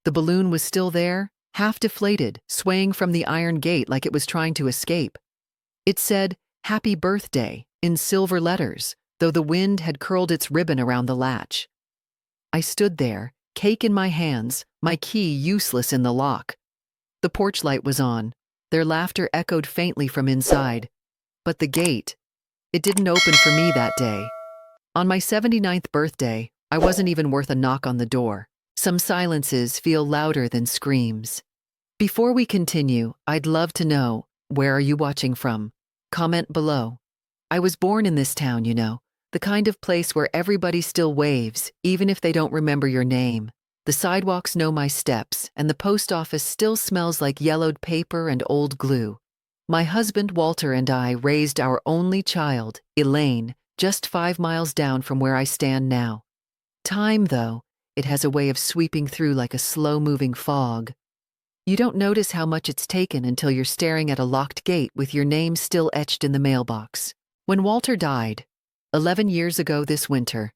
The balloon was still there, half deflated, swaying from the iron gate like it was trying to escape. It said, "Happy Birthday," in silver letters, though the wind had curled its ribbon around the latch. I stood there, cake in my hands, my key useless in the lock. The porch light was on. Their laughter echoed faintly from inside. But the gate, it didn't open for me that day. On my 79th birthday, I wasn't even worth a knock on the door. Some silences feel louder than screams. Before we continue, I'd love to know, where are you watching from? Comment below. I was born in this town, the kind of place where everybody still waves, even if they don't remember your name. The sidewalks know my steps, and the post office still smells like yellowed paper and old glue. My husband Walter and I raised our only child, Elaine, just 5 miles down from where I stand now. Time, though, it has a way of sweeping through like a slow-moving fog. You don't notice how much it's taken until you're staring at a locked gate with your name still etched in the mailbox. When Walter died, 11 years ago this winter,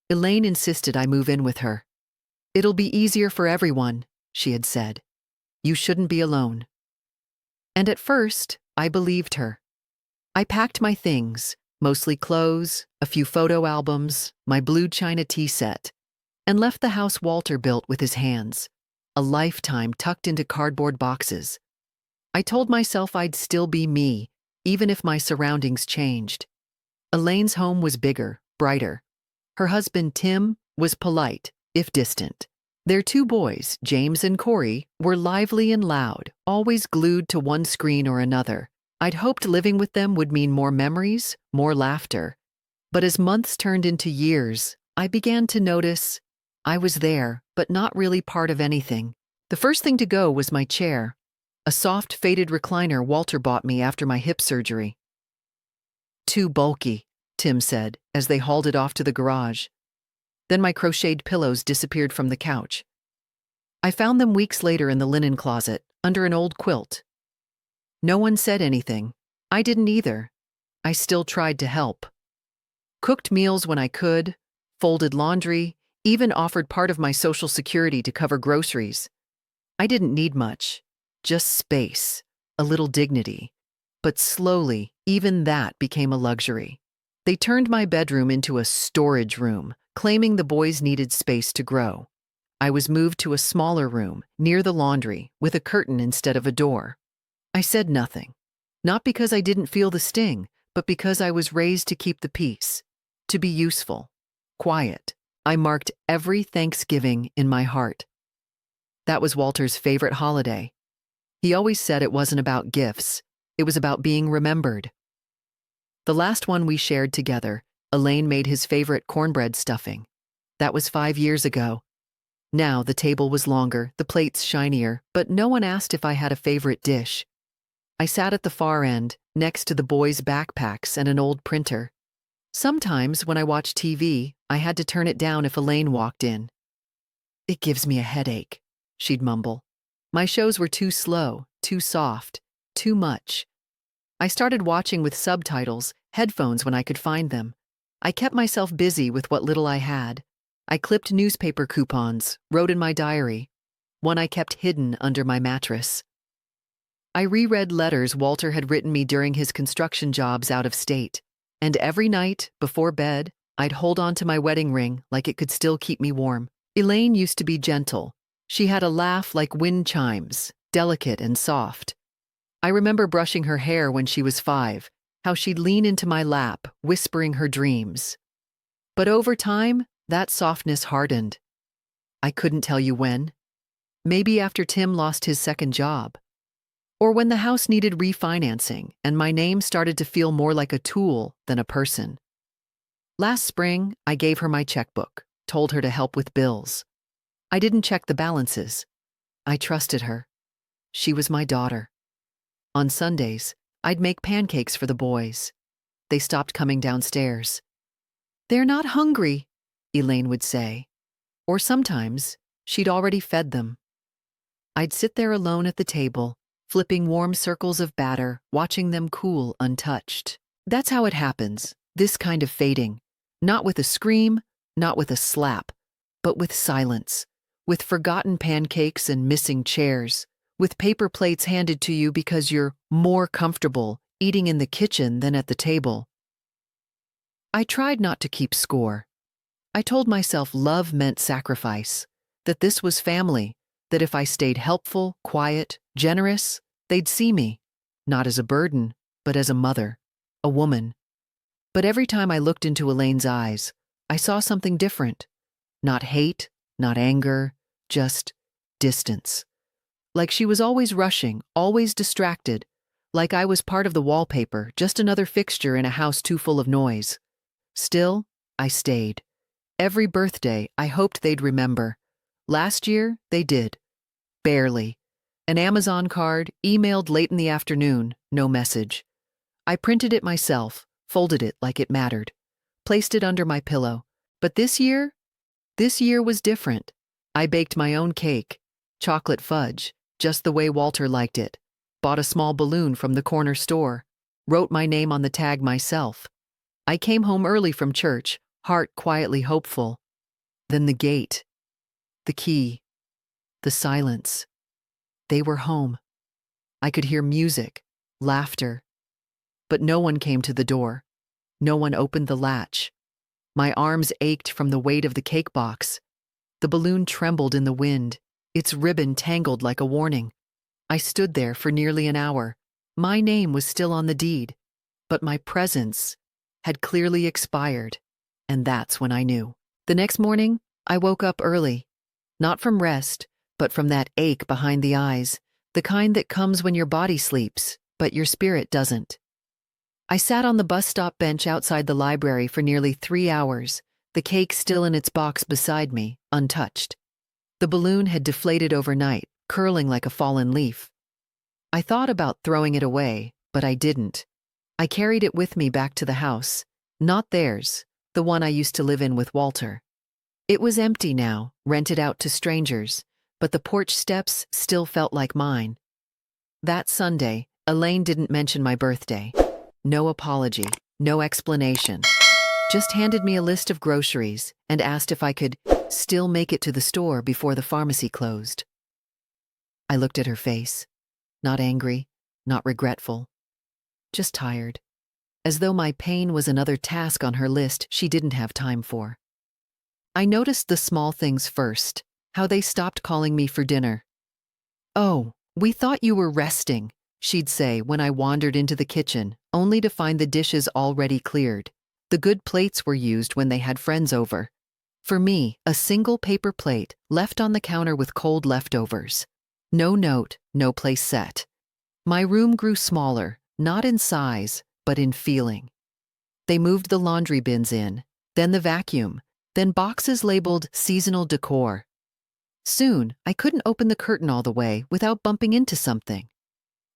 Elaine insisted I move in with her. "It'll be easier for everyone," she had said. "You shouldn't be alone." And at first, I believed her. I packed my things, mostly clothes, a few photo albums, my blue china tea set, and left the house Walter built with his hands, a lifetime tucked into cardboard boxes. I told myself I'd still be me, even if my surroundings changed. Elaine's home was bigger, brighter. Her husband, Tim, was polite, if distant. Their 2 boys, James and Corey, were lively and loud, always glued to one screen or another. I'd hoped living with them would mean more memories, more laughter. But as months turned into years, I began to notice I was there, but not really part of anything. The first thing to go was my chair, a soft, faded recliner Walter bought me after my hip surgery. "Too bulky," Tim said, as they hauled it off to the garage. Then my crocheted pillows disappeared from the couch. I found them weeks later in the linen closet, under an old quilt. No one said anything. I didn't either. I still tried to help. Cooked meals when I could, folded laundry, even offered part of my Social Security to cover groceries. I didn't need much, just space, a little dignity. But slowly, even that became a luxury. They turned my bedroom into a storage room, claiming the boys needed space to grow. I was moved to a smaller room, near the laundry, with a curtain instead of a door. I said nothing. Not because I didn't feel the sting, but because I was raised to keep the peace, to be useful, quiet. I marked every Thanksgiving in my heart. That was Walter's favorite holiday. He always said it wasn't about gifts, it was about being remembered. The last one we shared together, Elaine made his favorite cornbread stuffing. That was 5 years ago. Now the table was longer, the plates shinier, but no one asked if I had a favorite dish. I sat at the far end, next to the boys' backpacks and an old printer. Sometimes, when I watched TV, I had to turn it down if Elaine walked in. "It gives me a headache," she'd mumble. My shows were too slow, too soft, too much. I started watching with subtitles, headphones when I could find them. I kept myself busy with what little I had. I clipped newspaper coupons, wrote in my diary. One I kept hidden under my mattress. I reread letters Walter had written me during his construction jobs out of state. And every night, before bed, I'd hold on to my wedding ring like it could still keep me warm. Elaine used to be gentle. She had a laugh like wind chimes, delicate and soft. I remember brushing her hair when she was 5, how she'd lean into my lap, whispering her dreams. But over time, that softness hardened. I couldn't tell you when. Maybe after Tim lost his second job. Or when the house needed refinancing and my name started to feel more like a tool than a person. Last spring, I gave her my checkbook, told her to help with bills. I didn't check the balances. I trusted her. She was my daughter. On Sundays, I'd make pancakes for the boys. They stopped coming downstairs. "They're not hungry," Elaine would say. Or sometimes, she'd already fed them. I'd sit there alone at the table, flipping warm circles of batter, watching them cool untouched. That's how it happens, this kind of fading. Not with a scream, not with a slap, but with silence. with forgotten pancakes and missing chairs, with paper plates handed to you because you're more comfortable eating in the kitchen than at the table. I tried not to keep score. I told myself love meant sacrifice, that this was family, that if I stayed helpful, quiet, generous, they'd see me, not as a burden, but as a mother, a woman. But every time I looked into Elaine's eyes, I saw something different. Not hate, not anger, just distance. Like she was always rushing, always distracted, like I was part of the wallpaper, just another fixture in a house too full of noise. Still, I stayed. Every birthday, I hoped they'd remember. Last year, they did. Barely. An Amazon card, emailed late in the afternoon, no message. I printed it myself, folded it like it mattered, placed it under my pillow. But this year was different. I baked my own cake, chocolate fudge, just the way Walter liked it, bought a small balloon from the corner store, wrote my name on the tag myself. I came home early from church, heart quietly hopeful. Then the gate, the key, the silence. They were home. I could hear music, laughter. But no one came to the door. No one opened the latch. My arms ached from the weight of the cake box. The balloon trembled in the wind, its ribbon tangled like a warning. I stood there for nearly an hour. My name was still on the deed, but my presence had clearly expired, and that's when I knew. The next morning, I woke up early, not from rest, but from that ache behind the eyes, the kind that comes when your body sleeps, but your spirit doesn't. I sat on the bus stop bench outside the library for nearly 3 hours, the cake still in its box beside me, untouched. The balloon had deflated overnight, curling like a fallen leaf. I thought about throwing it away, but I didn't. I carried it with me back to the house, not theirs, the one I used to live in with Walter. It was empty now, rented out to strangers, but the porch steps still felt like mine. That Sunday, Elaine didn't mention my birthday. No apology, no explanation. Just handed me a list of groceries and asked if I could still make it to the store before the pharmacy closed. I looked at her face, not angry, not regretful, just tired, as though my pain was another task on her list she didn't have time for. I noticed the small things first, how they stopped calling me for dinner. "Oh, we thought you were resting," she'd say when I wandered into the kitchen, only to find the dishes already cleared. The good plates were used when they had friends over. For me, a single paper plate left on the counter with cold leftovers. No note, no place set. My room grew smaller, not in size, but in feeling. They moved the laundry bins in, then the vacuum, then boxes labeled seasonal decor. Soon, I couldn't open the curtain all the way without bumping into something.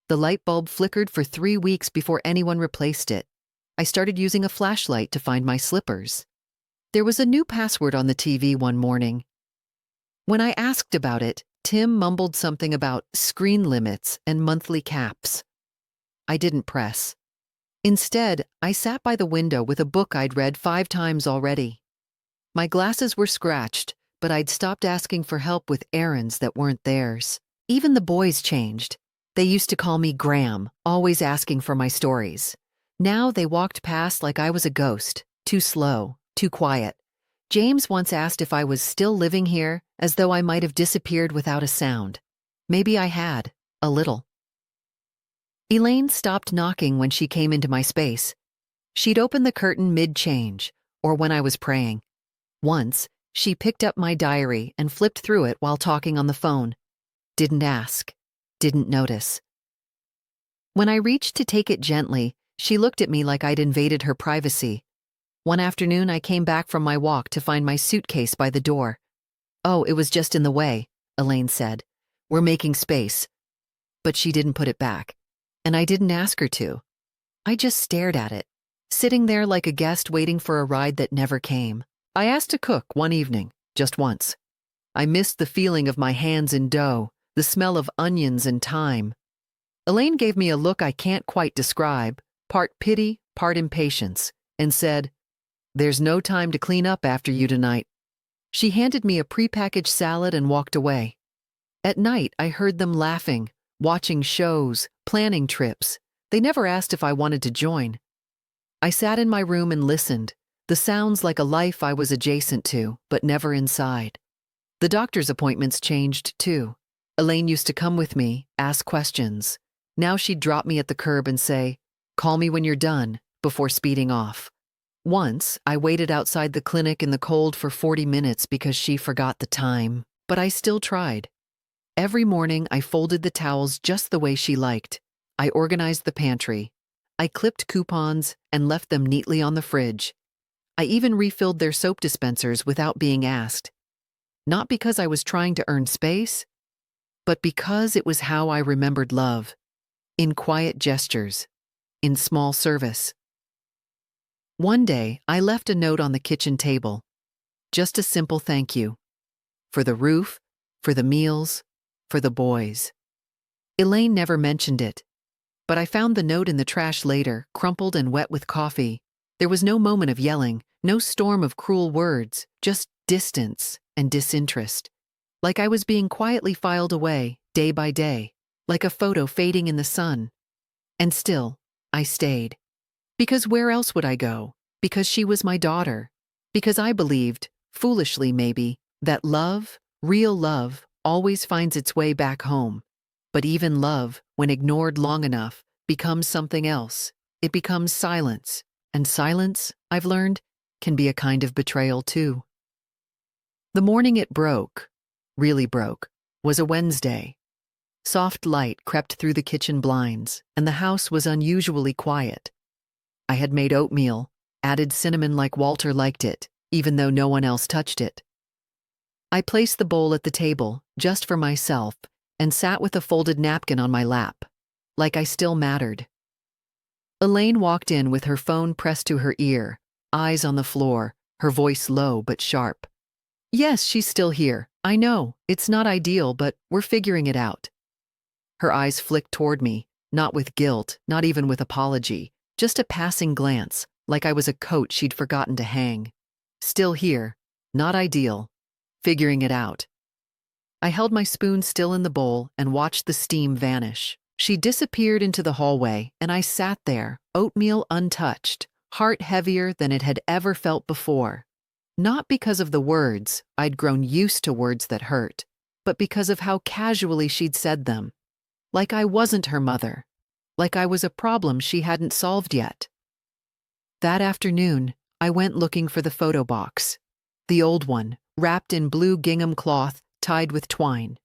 The light bulb flickered for 3 weeks before anyone replaced it. I started using a flashlight to find my slippers. There was a new password on the TV one morning. When I asked about it, Tim mumbled something about screen limits and monthly caps. I didn't press. Instead, I sat by the window with a book I'd read 5 times already. My glasses were scratched, but I'd stopped asking for help with errands that weren't theirs. Even the boys changed. They used to call me Graham, always asking for my stories. Now they walked past like I was a ghost, too slow, too quiet. James once asked if I was still living here, as though I might have disappeared without a sound. Maybe I had, a little. Elaine stopped knocking when she came into my space. She'd open the curtain mid-change, or when I was praying. Once, she picked up my diary and flipped through it while talking on the phone. Didn't ask, didn't notice. When I reached to take it gently, she looked at me like I'd invaded her privacy. One afternoon, I came back from my walk to find my suitcase by the door. "Oh, it was just in the way," Elaine said. "We're making space." But she didn't put it back, and I didn't ask her to. I just stared at it, sitting there like a guest waiting for a ride that never came. I asked to cook one evening, just once. I missed the feeling of my hands in dough, the smell of onions and thyme. Elaine gave me a look I can't quite describe, part pity, part impatience, and said, "There's no time to clean up after you tonight." She handed me a prepackaged salad and walked away. At night, I heard them laughing, watching shows, planning trips. They never asked if I wanted to join. I sat in my room and listened, the sounds like a life I was adjacent to, but never inside. The doctor's appointments changed, too. Elaine used to come with me, ask questions. Now she'd drop me at the curb and say, "Call me when you're done," before speeding off. Once, I waited outside the clinic in the cold for 40 minutes because she forgot the time, but I still tried. Every morning, I folded the towels just the way she liked. I organized the pantry. I clipped coupons and left them neatly on the fridge. I even refilled their soap dispensers without being asked. Not because I was trying to earn space, but because it was how I remembered love. In quiet gestures, in small service. One day, I left a note on the kitchen table. Just a simple thank you. For the roof, for the meals, for the boys. Elaine never mentioned it, but I found the note in the trash later, crumpled and wet with coffee. There was no moment of yelling, no storm of cruel words, just distance and disinterest. Like I was being quietly filed away, day by day, like a photo fading in the sun. And still, I stayed. Because where else would I go? Because she was my daughter. Because I believed, foolishly maybe, that love, real love, always finds its way back home. But even love, when ignored long enough, becomes something else. It becomes silence. And silence, I've learned, can be a kind of betrayal too. The morning it broke, really broke, was a Wednesday. Soft light crept through the kitchen blinds, and the house was unusually quiet. I had made oatmeal, added cinnamon like Walter liked it, even though no one else touched it. I placed the bowl at the table, just for myself, and sat with a folded napkin on my lap, like I still mattered. Elaine walked in with her phone pressed to her ear, eyes on the floor, her voice low but sharp. "Yes, she's still here. I know, it's not ideal, but we're figuring it out." Her eyes flicked toward me, not with guilt, not even with apology, just a passing glance, like I was a coat she'd forgotten to hang. Still here, not ideal, figuring it out. I held my spoon still in the bowl and watched the steam vanish. She disappeared into the hallway, and I sat there, oatmeal untouched, heart heavier than it had ever felt before. Not because of the words, I'd grown used to words that hurt, but because of how casually she'd said them. Like I wasn't her mother. Like I was a problem she hadn't solved yet. That afternoon, I went looking for the photo box. The old one, wrapped in blue gingham cloth, tied with twine.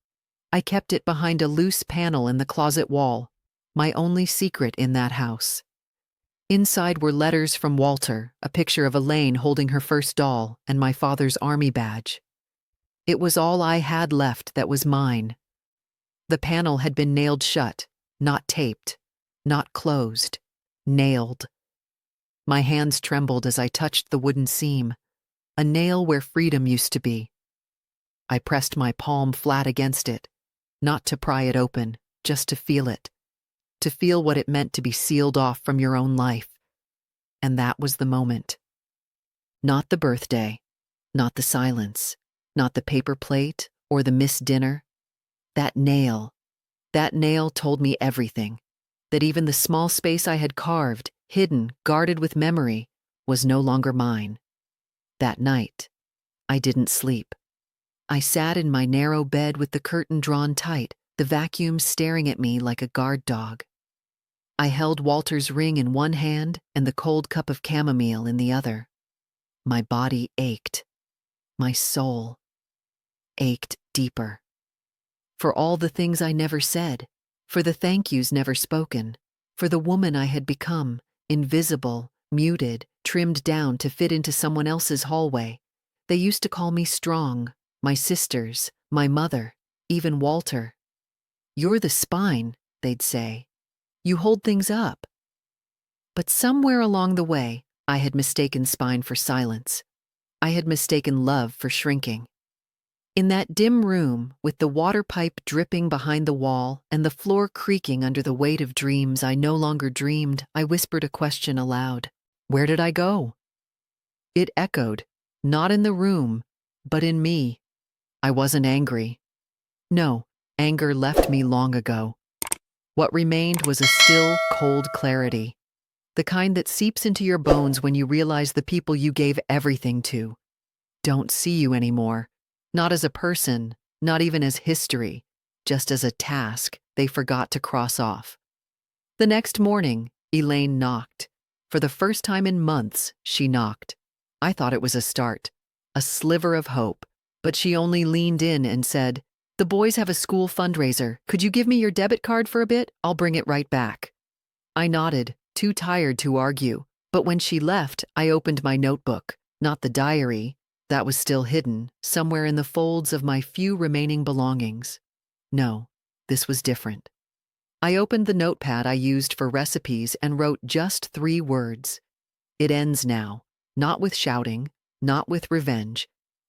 I kept it behind a loose panel in the closet wall, my only secret in that house. Inside were letters from Walter, a picture of Elaine holding her first doll, and my father's army badge. It was all I had left that was mine. The panel had been nailed shut, not taped, not closed, nailed. My hands trembled as I touched the wooden seam, a nail where freedom used to be. I pressed my palm flat against it, not to pry it open, just to feel it, to feel what it meant to be sealed off from your own life. And that was the moment. Not the birthday, not the silence, not the paper plate or the missed dinner. That nail told me everything, that even the small space I had carved, hidden, guarded with memory, was no longer mine. That night, I didn't sleep. I sat in my narrow bed with the curtain drawn tight, the vacuum staring at me like a guard dog. I held Walter's ring in one hand and the cold cup of chamomile in the other. My body ached. My soul ached deeper. For all the things I never said, for the thank yous never spoken, for the woman I had become, invisible, muted, trimmed down to fit into someone else's hallway. They used to call me strong, my sisters, my mother, even Walter. "You're the spine," they'd say. "You hold things up." But somewhere along the way, I had mistaken spine for silence. I had mistaken love for shrinking. In that dim room, with the water pipe dripping behind the wall and the floor creaking under the weight of dreams I no longer dreamed, I whispered a question aloud. Where did I go? It echoed, not in the room, But in me, I wasn't angry. No, anger left me long ago. What remained was a still, cold clarity, the kind that seeps into your bones when you realize the people you gave everything to don't see you anymore. Not as a person, not even as history, just as a task they forgot to cross off. The next morning, Elaine knocked. For the first time in months, she knocked. I thought it was a start, a sliver of hope, but she only leaned in and said, "The boys have a school fundraiser. Could you give me your debit card for a bit? I'll bring it right back." I nodded, too tired to argue, but when she left, I opened my notebook, not the diary. That was still hidden, somewhere in the folds of my few remaining belongings. No, this was different. I opened the notepad I used for recipes and wrote just 3 words. It ends now, not with shouting, not with revenge,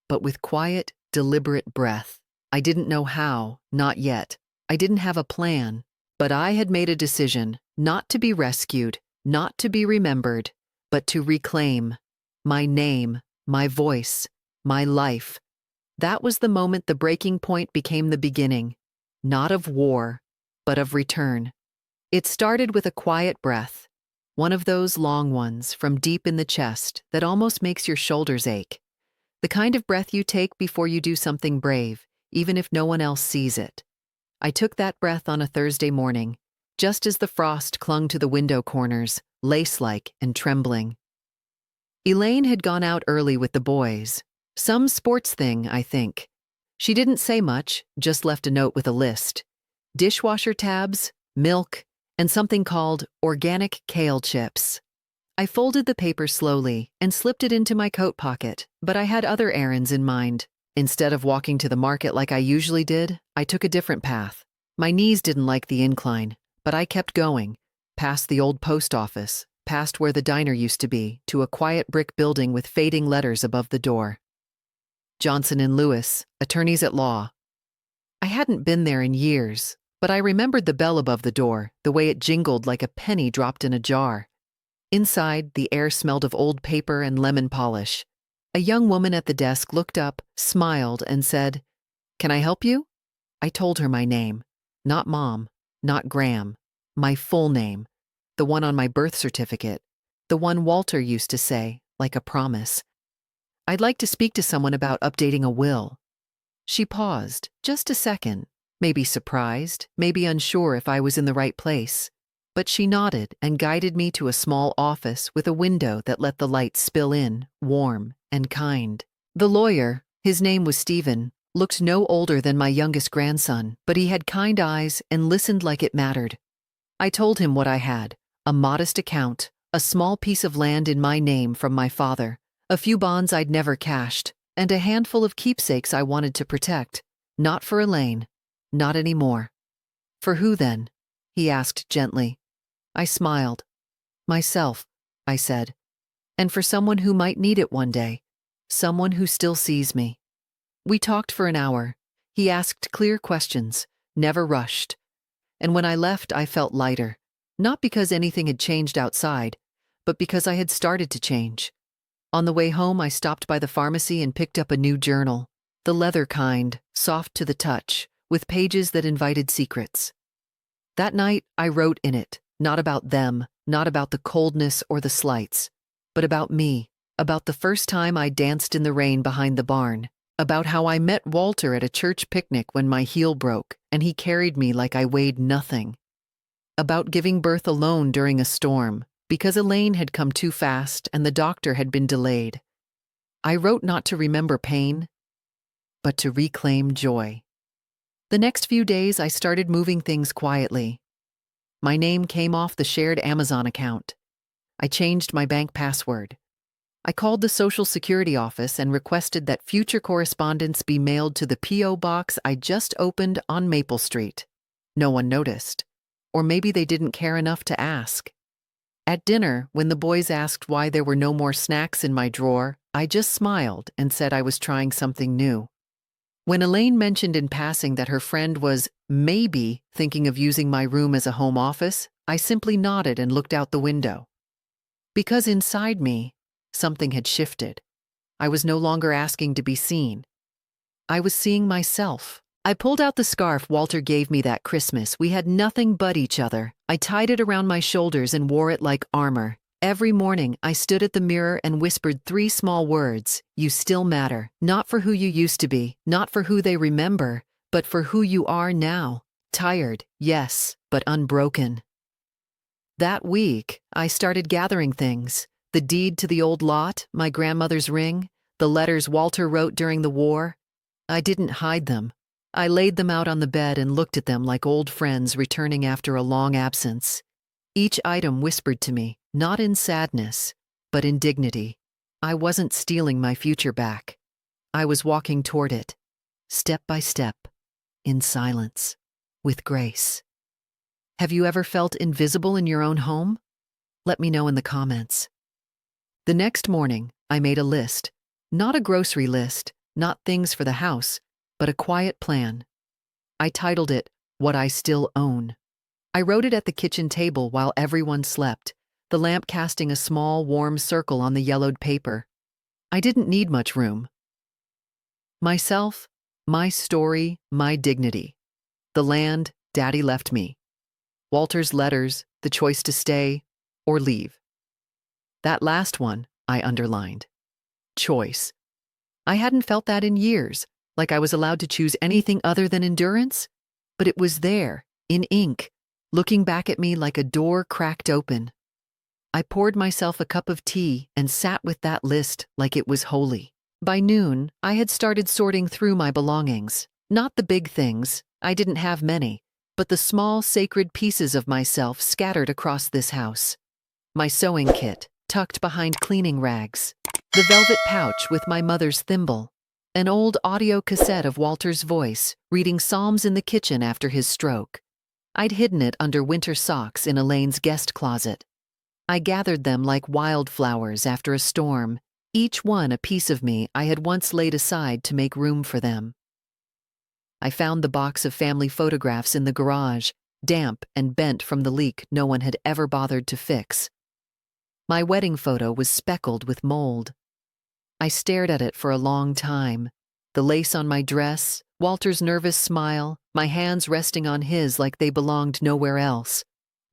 but with quiet, deliberate breath. I didn't know how, not yet. I didn't have a plan, but I had made a decision not to be rescued, not to be remembered, but to reclaim my name, my voice, my life. That was the moment the breaking point became the beginning, not of war, but of return. It started with a quiet breath, one of those long ones from deep in the chest that almost makes your shoulders ache. The kind of breath you take before you do something brave, even if no one else sees it. I took that breath on a Thursday morning, just as the frost clung to the window corners, lace-like and trembling. Elaine had gone out early with the boys. Some sports thing, I think. She didn't say much, just left a note with a list. Dishwasher tabs, milk, and something called organic kale chips. I folded the paper slowly and slipped it into my coat pocket, but I had other errands in mind. Instead of walking to the market like I usually did, I took a different path. My knees didn't like the incline, but I kept going, past the old post office, past where the diner used to be, to a quiet brick building with fading letters above the door. Johnson and Lewis, attorneys at law. I hadn't been there in years, but I remembered the bell above the door, the way it jingled like a penny dropped in a jar. Inside, the air smelled of old paper and lemon polish. A young woman at the desk looked up, smiled, and said, "Can I help you?" I told her my name. Not Mom, not Graham. My full name. The one on my birth certificate. The one Walter used to say, like a promise. "I'd like to speak to someone about updating a will." She paused, just a second, maybe surprised, maybe unsure if I was in the right place. But she nodded and guided me to a small office with a window that let the light spill in, warm and kind. The lawyer, his name was Stephen, looked no older than my youngest grandson, but he had kind eyes and listened like it mattered. I told him what I had, a modest account, a small piece of land in my name from my father, a few bonds I'd never cashed, and a handful of keepsakes I wanted to protect. Not for Elaine. Not anymore. "For who then?" he asked gently. I smiled. "Myself," I said. "And for someone who might need it one day. Someone who still sees me." We talked for an hour. He asked clear questions, never rushed. And when I left, I felt lighter. Not because anything had changed outside, but because I had started to change. On the way home, I stopped by the pharmacy and picked up a new journal. The leather kind, soft to the touch, with pages that invited secrets. That night, I wrote in it, not about them, not about the coldness or the slights, but about me, about the first time I danced in the rain behind the barn, about how I met Walter at a church picnic when my heel broke and he carried me like I weighed nothing, about giving birth alone during a storm because Elaine had come too fast and the doctor had been delayed. I wrote not to remember pain, but to reclaim joy. The next few days, I started moving things quietly. My name came off the shared Amazon account. I changed my bank password. I called the Social Security office and requested that future correspondence be mailed to the P.O. box I just opened on Maple Street. No one noticed. Or maybe they didn't care enough to ask. At dinner, when the boys asked why there were no more snacks in my drawer, I just smiled and said I was trying something new. When Elaine mentioned in passing that her friend was maybe thinking of using my room as a home office, I simply nodded and looked out the window. Because inside me, something had shifted. I was no longer asking to be seen. I was seeing myself. I pulled out the scarf Walter gave me that Christmas. We had nothing but each other. I tied it around my shoulders and wore it like armor. Every morning, I stood at the mirror and whispered 3 small words: "You still matter." Not for who you used to be, not for who they remember, but for who you are now. Tired, yes, but unbroken. That week, I started gathering things: the deed to the old lot, my grandmother's ring, the letters Walter wrote during the war. I didn't hide them. I laid them out on the bed and looked at them like old friends returning after a long absence. Each item whispered to me, not in sadness, but in dignity. I wasn't stealing my future back. I was walking toward it, step by step, in silence, with grace. Have you ever felt invisible in your own home? Let me know in the comments. The next morning, I made a list. Not a grocery list, not things for the house, but a quiet plan. I titled it, "What I Still Own." I wrote it at the kitchen table while everyone slept, the lamp casting a small, warm circle on the yellowed paper. I didn't need much room. Myself, my story, my dignity. The land Daddy left me. Walter's letters, the choice to stay or leave. That last one, I underlined. Choice. I hadn't felt that in years, like I was allowed to choose anything other than endurance. But it was there, in ink, looking back at me like a door cracked open. I poured myself a cup of tea and sat with that list like it was holy. By noon, I had started sorting through my belongings. Not the big things, I didn't have many, but the small, sacred pieces of myself scattered across this house. My sewing kit, tucked behind cleaning rags. The velvet pouch with my mother's thimble. An old audio cassette of Walter's voice, reading psalms in the kitchen after his stroke. I'd hidden it under winter socks in Elaine's guest closet. I gathered them like wildflowers after a storm, each one a piece of me I had once laid aside to make room for them. I found the box of family photographs in the garage, damp and bent from the leak no one had ever bothered to fix. My wedding photo was speckled with mold. I stared at it for a long time. The lace on my dress, Walter's nervous smile, my hands resting on his like they belonged nowhere else.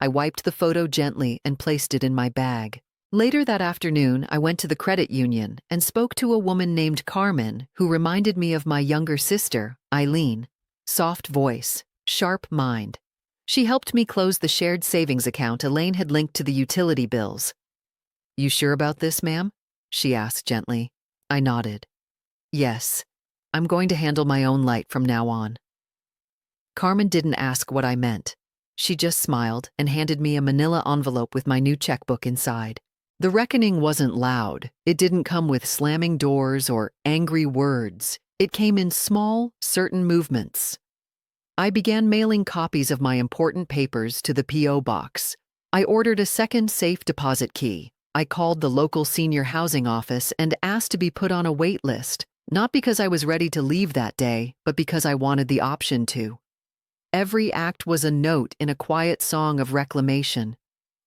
I wiped the photo gently and placed it in my bag. Later that afternoon, I went to the credit union and spoke to a woman named Carmen who reminded me of my younger sister, Eileen. Soft voice, sharp mind. She helped me close the shared savings account Elaine had linked to the utility bills. "You sure about this, ma'am?" she asked gently. I nodded. "Yes, I'm going to handle my own light from now on." Carmen didn't ask what I meant. She just smiled and handed me a manila envelope with my new checkbook inside. The reckoning wasn't loud. It didn't come with slamming doors or angry words. It came in small, certain movements. I began mailing copies of my important papers to the P.O. box. I ordered a second safe deposit key. I called the local senior housing office and asked to be put on a wait list, not because I was ready to leave that day, but because I wanted the option to. Every act was a note in a quiet song of reclamation.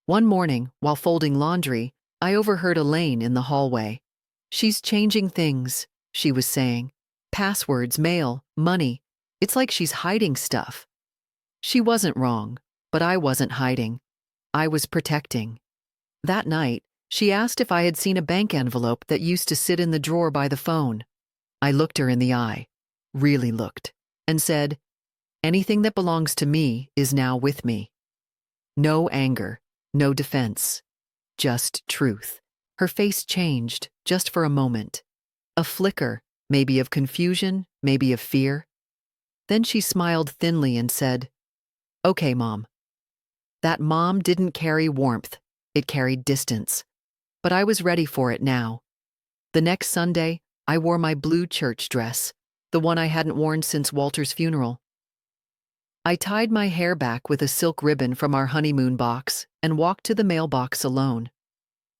One morning, while folding laundry, I overheard Elaine in the hallway. "She's changing things," she was saying. "Passwords, mail, money. It's like she's hiding stuff." She wasn't wrong, but I wasn't hiding. I was protecting. That night, she asked if I had seen a bank envelope that used to sit in the drawer by the phone. I looked her in the eye, really looked, and said, "Anything that belongs to me is now with me." No anger, no defense, just truth. Her face changed, just for a moment. A flicker, maybe of confusion, maybe of fear. Then she smiled thinly and said, "Okay, Mom." That mom didn't carry warmth, it carried distance. But I was ready for it now. The next Sunday, I wore my blue church dress, the one I hadn't worn since Walter's funeral. I tied my hair back with a silk ribbon from our honeymoon box and walked to the mailbox alone.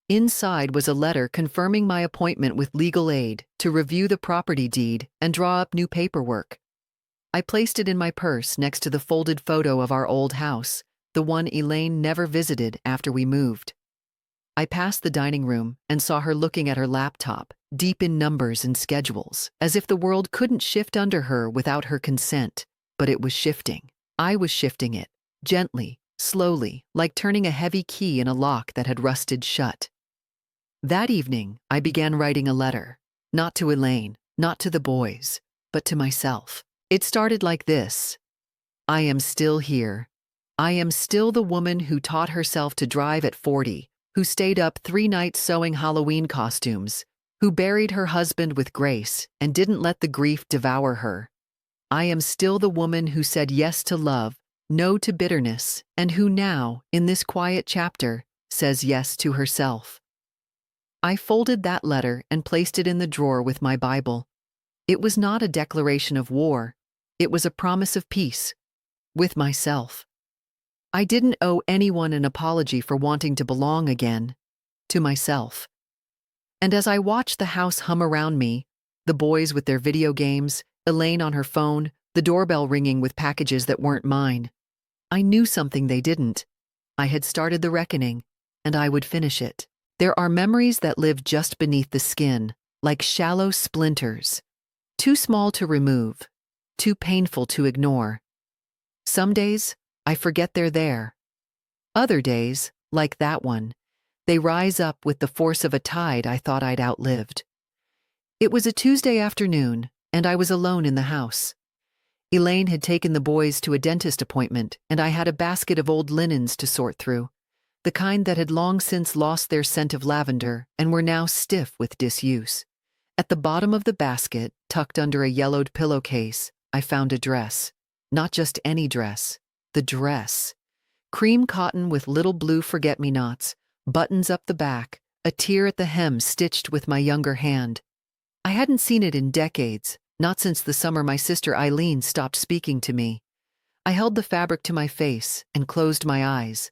Inside was a letter confirming my appointment with legal aid to review the property deed and draw up new paperwork. I placed it in my purse next to the folded photo of our old house, the one Elaine never visited after we moved. I passed the dining room and saw her looking at her laptop, deep in numbers and schedules, as if the world couldn't shift under her without her consent. But it was shifting. I was shifting it, gently, slowly, like turning a heavy key in a lock that had rusted shut. That evening, I began writing a letter. Not to Elaine, not to the boys, but to myself. It started like this. I am still here. I am still the woman who taught herself to drive at 40, who stayed up 3 nights sewing Halloween costumes, who buried her husband with grace and didn't let the grief devour her. I am still the woman who said yes to love, no to bitterness, and who now, in this quiet chapter, says yes to herself. I folded that letter and placed it in the drawer with my Bible. It was not a declaration of war. It was a promise of peace. With myself. I didn't owe anyone an apology for wanting to belong again. To myself. And as I watched the house hum around me, the boys with their video games, Elaine on her phone, the doorbell ringing with packages that weren't mine, I knew something they didn't. I had started the reckoning, and I would finish it. There are memories that live just beneath the skin, like shallow splinters. Too small to remove, too painful to ignore. Some days, I forget they're there. Other days, like that one, they rise up with the force of a tide I thought I'd outlived. It was a Tuesday afternoon, and I was alone in the house. Elaine had taken the boys to a dentist appointment, and I had a basket of old linens to sort through, the kind that had long since lost their scent of lavender and were now stiff with disuse. At the bottom of the basket, tucked under a yellowed pillowcase, I found a dress. Not just any dress, the dress. Cream cotton with little blue forget-me-nots, buttons up the back, a tear at the hem stitched with my younger hand. I hadn't seen it in decades, not since the summer my sister Eileen stopped speaking to me. I held the fabric to my face and closed my eyes.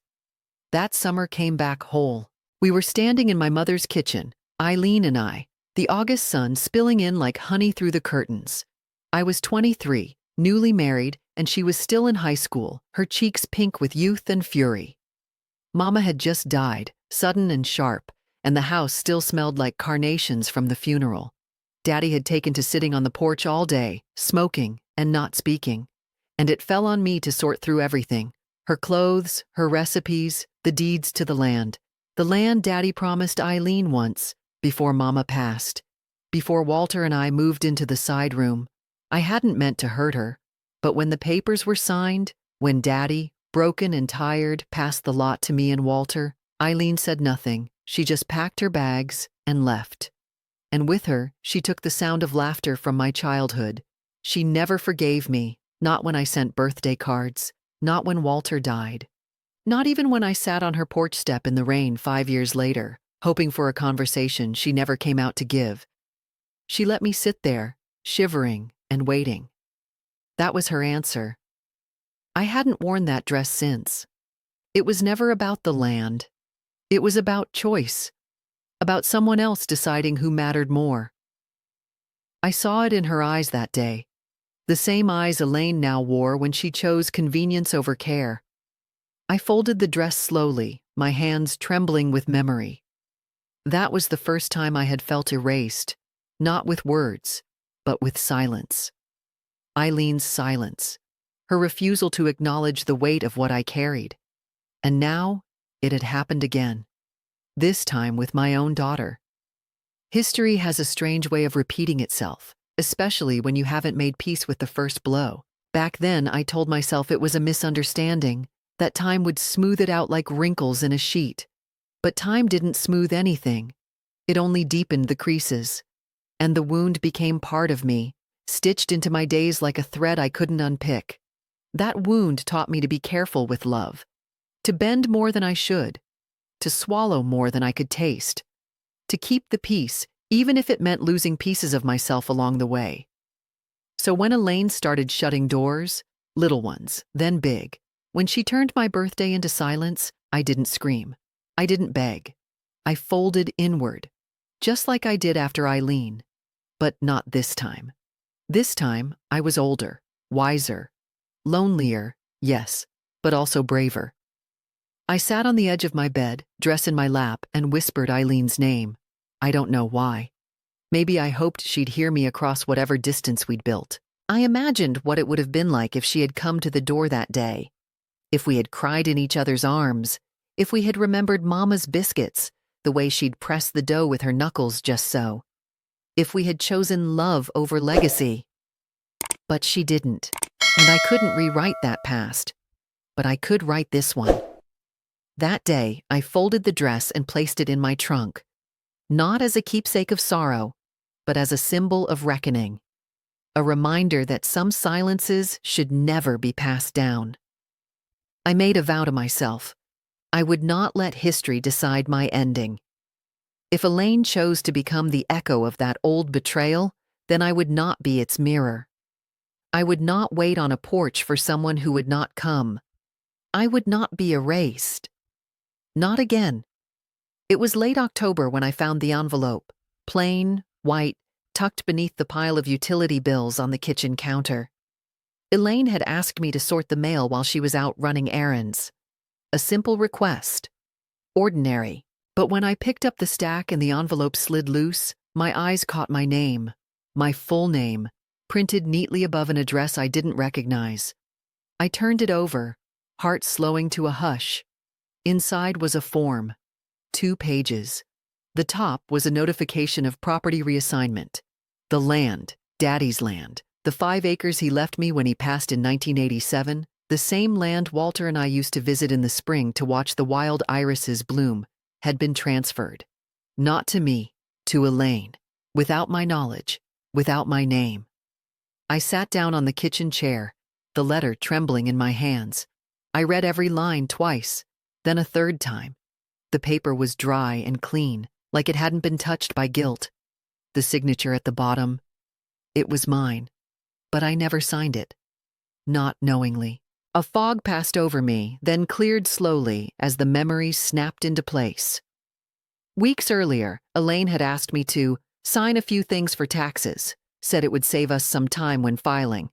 That summer came back whole. We were standing in my mother's kitchen, Eileen and I, the August sun spilling in like honey through the curtains. I was 23, newly married, and she was still in high school, her cheeks pink with youth and fury. Mama had just died, sudden and sharp, and the house still smelled like carnations from the funeral. Daddy had taken to sitting on the porch all day, smoking and not speaking, and it fell on me to sort through everything. Her clothes, her recipes, the deeds to the land Daddy promised Eileen once, before Mama passed. Before Walter and I moved into the side room. I hadn't meant to hurt her, but when the papers were signed, when Daddy, broken and tired, passed the lot to me and Walter, Eileen said nothing. She just packed her bags and left. And with her, she took the sound of laughter from my childhood. She never forgave me, not when I sent birthday cards, not when Walter died. Not even when I sat on her porch step in the rain 5 years later, hoping for a conversation she never came out to give. She let me sit there, shivering and waiting. That was her answer. I hadn't worn that dress since. It was never about the land. It was about choice, about someone else deciding who mattered more. I saw it in her eyes that day, the same eyes Elaine now wore when she chose convenience over care. I folded the dress slowly, my hands trembling with memory. That was the first time I had felt erased, not with words, but with silence. Eileen's silence, her refusal to acknowledge the weight of what I carried. And now, it had happened again. This time with my own daughter. History has a strange way of repeating itself, especially when you haven't made peace with the first blow. Back then, I told myself it was a misunderstanding, that time would smooth it out like wrinkles in a sheet. But time didn't smooth anything. It only deepened the creases. And the wound became part of me, stitched into my days like a thread I couldn't unpick. That wound taught me to be careful with love, to bend more than I should, to swallow more than I could taste, to keep the peace, even if it meant losing pieces of myself along the way. So when Elaine started shutting doors, little ones, then big, when she turned my birthday into silence, I didn't scream. I didn't beg. I folded inward, just like I did after Eileen. But not this time. This time, I was older, wiser, lonelier, yes, but also braver. I sat on the edge of my bed, dress in my lap, and whispered Eileen's name. I don't know why. Maybe I hoped she'd hear me across whatever distance we'd built. I imagined what it would have been like if she had come to the door that day. If we had cried in each other's arms. If we had remembered Mama's biscuits, the way she'd press the dough with her knuckles just so. If we had chosen love over legacy. But she didn't. And I couldn't rewrite that past. But I could write this one. That day, I folded the dress and placed it in my trunk. Not as a keepsake of sorrow, but as a symbol of reckoning. A reminder that some silences should never be passed down. I made a vow to myself. I would not let history decide my ending. If Elaine chose to become the echo of that old betrayal, then I would not be its mirror. I would not wait on a porch for someone who would not come. I would not be erased. Not again. It was late October when I found the envelope, plain, white, tucked beneath the pile of utility bills on the kitchen counter. Elaine had asked me to sort the mail while she was out running errands. A simple request. Ordinary. But when I picked up the stack and the envelope slid loose, my eyes caught my name. My full name, printed neatly above an address I didn't recognize. I turned it over, heart slowing to a hush. Inside was a form. 2 pages. The top was a notification of property reassignment. The land, Daddy's land, the 5 acres he left me when he passed in 1987, the same land Walter and I used to visit in the spring to watch the wild irises bloom, had been transferred. Not to me, to Elaine, without my knowledge, without my name. I sat down on the kitchen chair, the letter trembling in my hands. I read every line twice, then a third time. The paper was dry and clean, like it hadn't been touched by guilt. The signature at the bottom, it was mine, but I never signed it. Not knowingly. A fog passed over me, then cleared slowly as the memories snapped into place. Weeks earlier, Elaine had asked me to sign a few things for taxes, said it would save us some time when filing.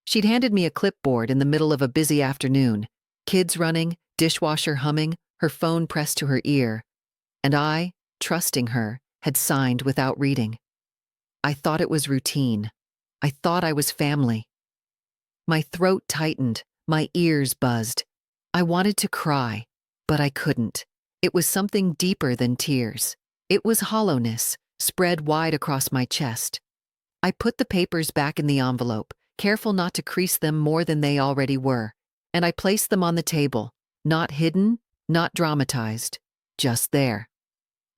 She'd handed me a clipboard in the middle of a busy afternoon, kids running, dishwasher humming, her phone pressed to her ear, and I, trusting her, had signed without reading. I thought it was routine. I thought I was family. My throat tightened, my ears buzzed. I wanted to cry, but I couldn't. It was something deeper than tears. It was hollowness, spread wide across my chest. I put the papers back in the envelope, careful not to crease them more than they already were, and I placed them on the table, not hidden, not dramatized, just there.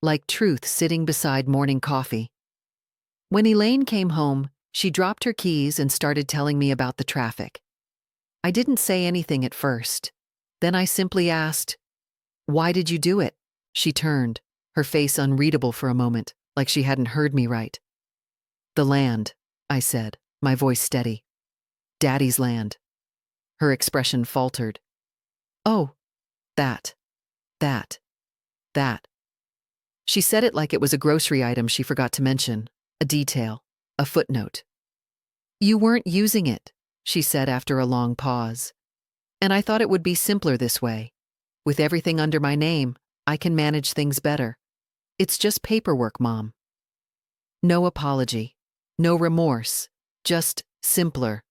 Like truth sitting beside morning coffee. When Elaine came home, she dropped her keys and started telling me about the traffic. I didn't say anything at first. Then I simply asked, "Why did you do it?" She turned, her face unreadable for a moment, like she hadn't heard me right. "The land," I said, my voice steady. "Daddy's land." Her expression faltered. "Oh, that. She said it like it was a grocery item she forgot to mention, a detail, a footnote. "You weren't using it," she said after a long pause. "And I thought it would be simpler this way. With everything under my name, I can manage things better. It's just paperwork, Mom." No apology, no remorse, just simpler.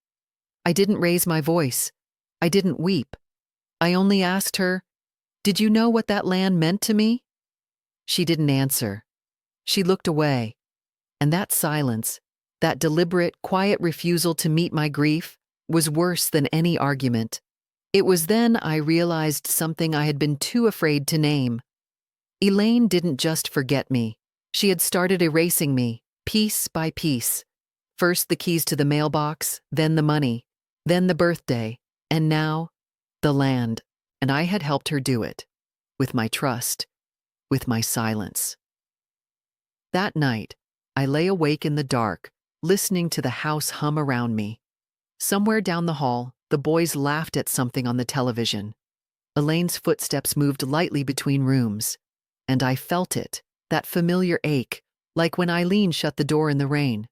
I didn't raise my voice. I didn't weep. I only asked her, "Did you know what that land meant to me?" She didn't answer. She looked away. And that silence, that deliberate, quiet refusal to meet my grief, was worse than any argument. It was then I realized something I had been too afraid to name. Elaine didn't just forget me. She had started erasing me, piece by piece. First the keys to the mailbox, then the money, then the birthday, and now, the land. And I had helped her do it. With my trust. With my silence. That night, I lay awake in the dark, listening to the house hum around me. Somewhere down the hall, the boys laughed at something on the television. Elaine's footsteps moved lightly between rooms, and I felt it, that familiar ache, like when Eileen shut the door in the rain.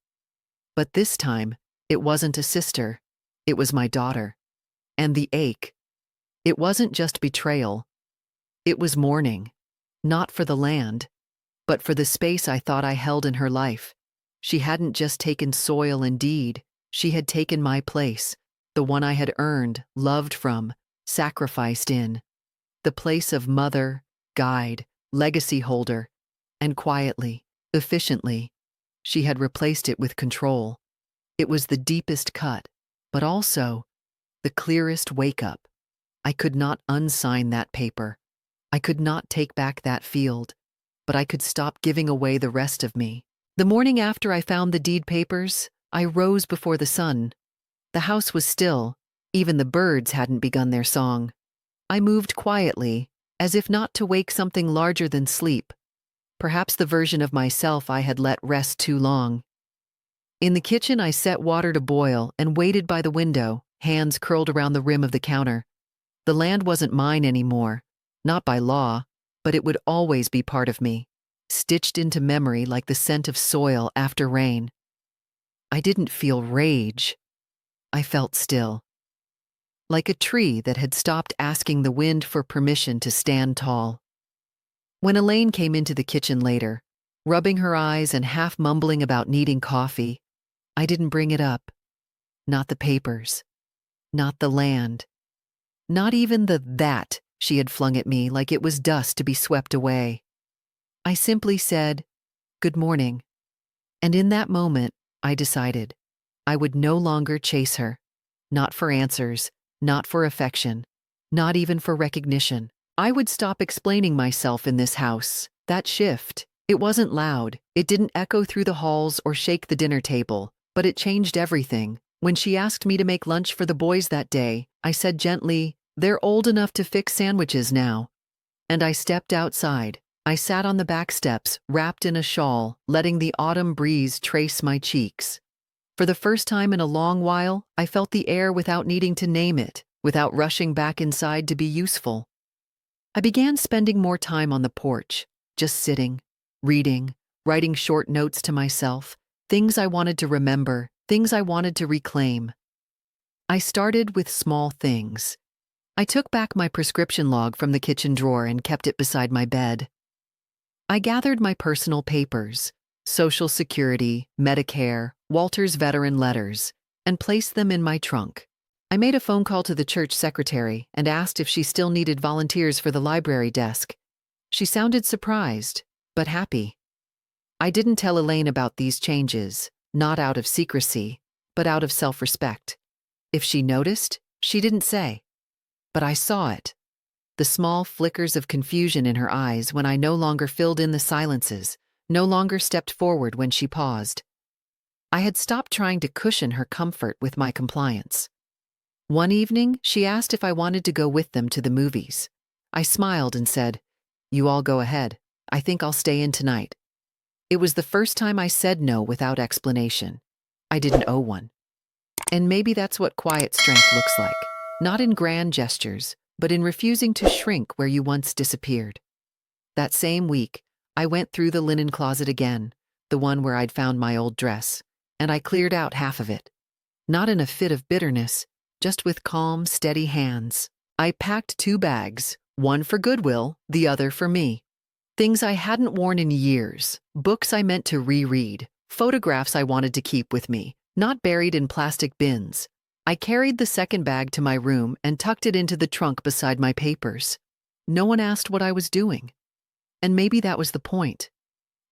But this time, it wasn't a sister, it was my daughter. And the ache, it wasn't just betrayal, It was mourning, not for the land, but for the space I thought I held in her life. She hadn't just taken soil and deed, she had taken my place, the one I had earned, loved from, sacrificed in. The place of mother, guide, legacy holder, and quietly, efficiently, she had replaced it with control. It was the deepest cut, but also the clearest wake-up. I could not unsign that paper. I could not take back that field, but I could stop giving away the rest of me. The morning after I found the deed papers, I rose before the sun. The house was still, even the birds hadn't begun their song. I moved quietly, as if not to wake something larger than sleep, perhaps the version of myself I had let rest too long. In the kitchen, I set water to boil and waited by the window, hands curled around the rim of the counter. The land wasn't mine anymore, not by law, but it would always be part of me, stitched into memory like the scent of soil after rain. I didn't feel rage. I felt still, like a tree that had stopped asking the wind for permission to stand tall. When Elaine came into the kitchen later, rubbing her eyes and half mumbling about needing coffee, I didn't bring it up. Not the papers. Not the land. Not even the that she had flung at me like it was dust to be swept away. I simply said, "Good morning." And in that moment, I decided I would no longer chase her. Not for answers, not for affection, not even for recognition. I would stop explaining myself in this house. That shift, it wasn't loud, it didn't echo through the halls or shake the dinner table, but it changed everything. When she asked me to make lunch for the boys that day, I said gently, "They're old enough to fix sandwiches now." And I stepped outside. I sat on the back steps, wrapped in a shawl, letting the autumn breeze trace my cheeks. For the first time in a long while, I felt the air without needing to name it, without rushing back inside to be useful. I began spending more time on the porch, just sitting, reading, writing short notes to myself, things I wanted to remember, things I wanted to reclaim. I started with small things. I took back my prescription log from the kitchen drawer and kept it beside my bed. I gathered my personal papers, Social Security, Medicare, Walter's veteran letters, and placed them in my trunk. I made a phone call to the church secretary and asked if she still needed volunteers for the library desk. She sounded surprised, but happy. I didn't tell Elaine about these changes, not out of secrecy, but out of self-respect. If she noticed, she didn't say. But I saw it. The small flickers of confusion in her eyes when I no longer filled in the silences, no longer stepped forward when she paused. I had stopped trying to cushion her comfort with my compliance. One evening, she asked if I wanted to go with them to the movies. I smiled and said, "You all go ahead. I think I'll stay in tonight." It was the first time I said no without explanation. I didn't owe one. And maybe that's what quiet strength looks like. Not in grand gestures, but in refusing to shrink where you once disappeared. That same week, I went through the linen closet again, the one where I'd found my old dress, and I cleared out half of it. Not in a fit of bitterness, just with calm, steady hands. I packed 2 bags, one for Goodwill, the other for me. Things I hadn't worn in years, books I meant to reread, photographs I wanted to keep with me, not buried in plastic bins. I carried the second bag to my room and tucked it into the trunk beside my papers. No one asked what I was doing. And maybe that was the point.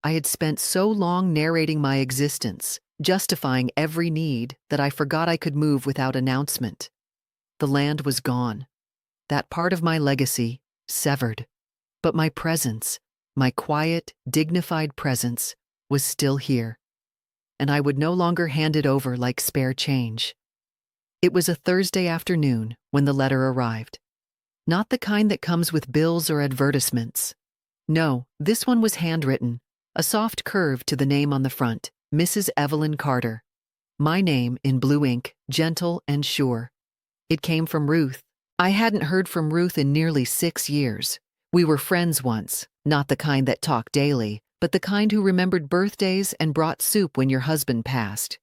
I had spent so long narrating my existence, justifying every need, that I forgot I could move without announcement. The land was gone. That part of my legacy, severed. But my presence, my quiet, dignified presence, was still here. And I would no longer hand it over like spare change. It was a Thursday afternoon when the letter arrived. Not the kind that comes with bills or advertisements. No, this one was handwritten, a soft curve to the name on the front, Mrs. Evelyn Carter. My name in blue ink, gentle and sure. It came from Ruth. I hadn't heard from Ruth in nearly 6 years. We were friends once, not the kind that talked daily, but the kind who remembered birthdays and brought soup when your husband passed.